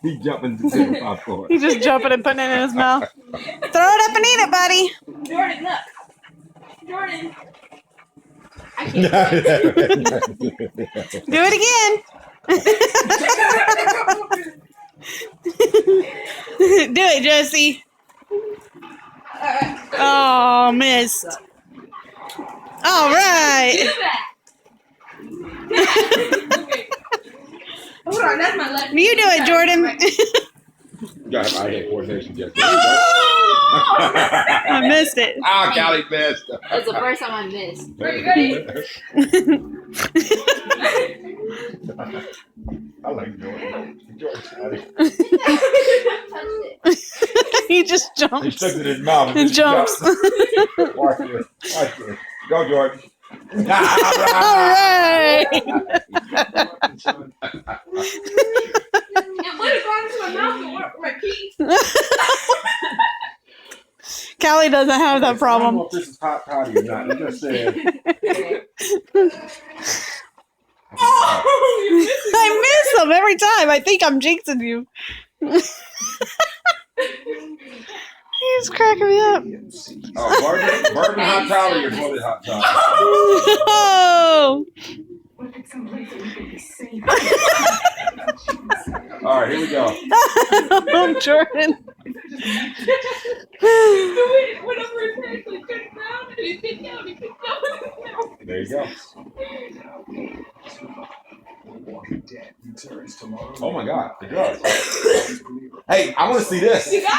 He jumping to the popcorn. He's just jumping and putting it in his mouth. Throw it up and eat it, buddy. Jordan, look. Jordan. I can't Do it again. Do it, Josie. Oh, missed. All right. do that. Hold on, that's my left. You do it, Jordan. Got him eye-hand coordination, Jesse. I missed it. Ah, Callie missed. That's the first time I missed. Ready? I like Jordan. Jordan. He just He jumps sticks it in his mouth and jumps. Watch this. Watch this. Go, Jordan. All right. It would have gone into my mouth and worked for my teeth. Callie doesn't have that I don't problem. know if this is hot toddy or not. I'm just saying. Oh, I miss them every time. I think I'm jinxing you. He's cracking me up. Oh, bourbon hot toddy or bullet hot toddy? Oh. All right, here we go. Oh, Jordan. it went over his head, so he turned around and he picked out. He picked out. There you go. Oh my God, the drugs. Hey, I want to see this. You got